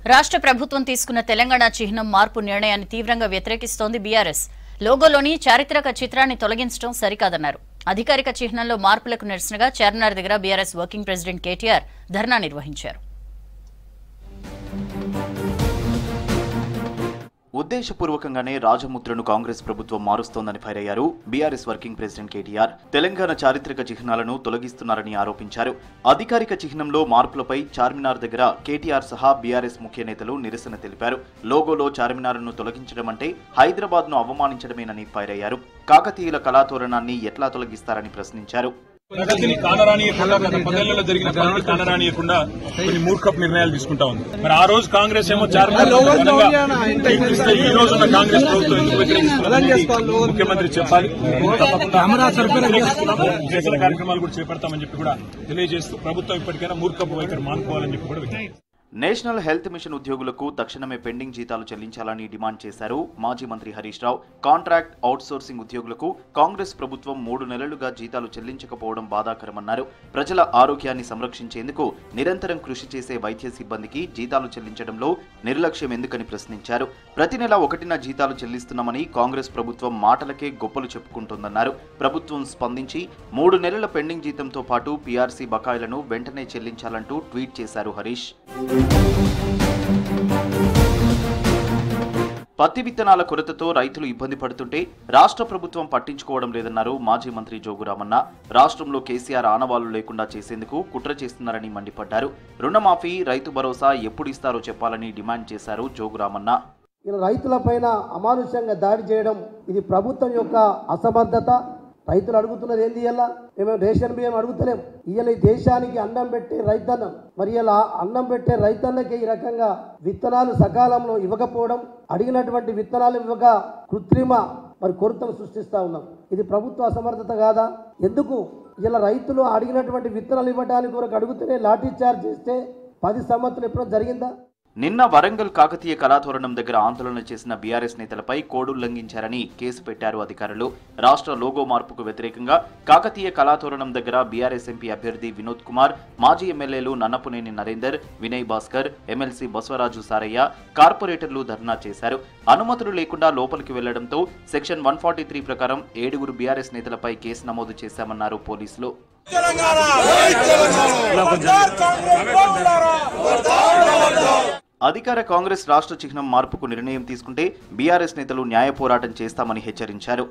రాష్ట్ర ప్రభుత్వం తీసుకున్న తెలంగాణ చిహ్నం మార్పు నిర్ణయాన్ని తీవ్రంగా వ్యతిరేకిస్తోంది బీఆర్ఎస్. లోగోలోని చారిత్రక చిత్రాన్ని తొలగించడం సరికాదన్నారు. అధికారిక చిహ్నంలో మార్పులకు నిరసనగా చార్మినార్ దగ్గర బీఆర్ఎస్ వర్కింగ్ ప్రెసిడెంట్ కేటీఆర్ ధర్నా నిర్వహించారు. ఉద్దేశపూర్వకంగానే రాజముద్రను కాంగ్రెస్ ప్రభుత్వం మారుస్తోందని ఫైర్ అయ్యారు BRS working president KTR. Telangana చారిత్రక చిహ్నాలను తొలగిస్తున్నారని ఆరోపించారు. అధికారిక చిహ్నంలో మార్పులపై చార్మినార్ దగ్గర కేటీఆర్ సహా బీఆర్ఎస్ ముఖ్య నేతలు నిరసన తెలిపారు. లోగోలో చార్మినార్ను తొలగించడం అంటే హైదరాబాద్ను అవమానించడమేనని ఫైర్ అయ్యారు. కాకతీయుల కళాతోరణాన్ని ఎట్లా తొలగిస్తారని ప్రశ్నించారు. ప్రగతిని కానరానియకుండా గత 10 ఏళ్లలో జరిగిన పనులు కానరానియకుండా కొన్ని మూర్ఖపు నిర్ణయాలు తీసుకుంటా ఉంది. మరి ఆ రోజు కాంగ్రెస్ ఏమో చార్మినార్ ఈ రోజు ఉన్న కాంగ్రెస్ ప్రభుత్వం ఎందుకు వ్యతిరేకిస్తుందని ముఖ్యమంత్రి చెప్పాలి. చేసిన కార్యక్రమాలు కూడా చేపడతామని చెప్పి కూడా తెలియజేస్తూ ప్రభుత్వం ఇప్పటికైనా మూర్ఖపు వైఖరి మానుకోవాలని చెప్పి కూడా విజ్ఞప్తి. నేషనల్ హెల్త్ మిషన్ ఉద్యోగులకు తక్షణమే పెండింగ్ జీతాలు చెల్లించాలని డిమాండ్ చేశారు మాజీ మంత్రి హరీష్ రావు. కాంట్రాక్ట్ అవుట్సోర్సింగ్ ఉద్యోగులకు కాంగ్రెస్ ప్రభుత్వం 3 నెలలుగా జీతాలు చెల్లించకపోవడం బాధాకరమన్నారు. ప్రజల ఆరోగ్యాన్ని సంరక్షించేందుకు నిరంతరం కృషి చేసే వైద్య సిబ్బందికి జీతాలు చెల్లించడంలో నిర్లక్ష్యం ఎందుకని ప్రశ్నించారు. ప్రతి నెల 1న జీతాలు చెల్లిస్తున్నామని కాంగ్రెస్ ప్రభుత్వం మాటలకే గొప్పలు చెప్పుకుంటోందన్నారు. ప్రభుత్వం స్పందించి 3 నెలల పెండింగ్ జీతంతో పాటు పీఆర్సీ బకాయిలను వెంటనే చెల్లించాలంటూ ట్వీట్ చేశారు హరీష్. పత్తి విత్తనాల కొరతతో రైతులు ఇబ్బంది పడుతుంటే రాష్ట్ర ప్రభుత్వం పట్టించుకోవడం లేదన్నారు మాజీ మంత్రి జోగురామన్న. రాష్ట్రంలో కేసీఆర్ ఆనవాళ్లు లేకుండా చేసేందుకు కుట్ర చేస్తున్నారని మండిపడ్డారు. రుణమాఫీ, రైతు భరోసా ఎప్పుడు ఇస్తారో చెప్పాలని డిమాండ్ చేశారు జోగురామన్న. ఇలా రైతులపైన అమానుష్యంగా దాడి చేయడం ఇది ప్రభుత్వం యొక్క అసమర్థత. రైతులు అడుగుతున్నది ఏంది? ఇలా మేము రేషన్ బియ్యం అడుగుతలేం. ఇవాళ ఈ దేశానికి అన్నం పెట్టే రైతన్నం, మరి ఇలా అన్నం పెట్టే రైతన్నకి ఈ రకంగా విత్తనాలు సకాలంలో ఇవ్వకపోవడం, అడిగినటువంటి విత్తనాలు ఇవ్వక కృత్రిమ కొరతను సృష్టిస్తూ ఉన్నాం. ఇది ప్రభుత్వ అసమర్థత కాదా? ఎందుకు ఇలా రైతులు అడిగినటువంటి విత్తనాలు ఇవ్వడానికి కొరకు అడుగుతూనే లాఠీ చార్జ్ చేస్తే 10 సంవత్సరాలు ఎప్పుడో జరిగిందా? నిన్న వరంగల్ కాకతీయ కళాతోరణం దగ్గర ఆందోళన చేసిన బీఆర్ఎస్ నేతలపై కోడ్ ఉల్లంఘించారని కేసు పెట్టారు అధికారులు. రాష్ట్ర లోగో మార్పుకు వ్యతిరేకంగా కాకతీయ కళాతోరణం దగ్గర బీఆర్ఎస్ ఎంపీ అభ్యర్థి వినోద్ కుమార్, మాజీ ఎమ్మెల్యేలు నన్నపునేని నరేందర్, వినయ్ భాస్కర్, ఎమ్మెల్సీ బసవరాజు సారయ్య, కార్పొరేటర్లు ధర్నా చేశారు. అనుమతులు లేకుండా లోపలికి వెళ్లడంతో సెక్షన్ 143 ప్రకారం 7 బీఆర్ఎస్ నేతలపై కేసు నమోదు చేశామన్నారు పోలీసులు. అధికార కాంగ్రెస్ రాష్ట్ర చిహ్నం మార్పుకు నిర్ణయం తీసుకుంటే బీఆర్ఎస్ నేతలు న్యాయ పోరాటం చేస్తామని హెచ్చరించారు.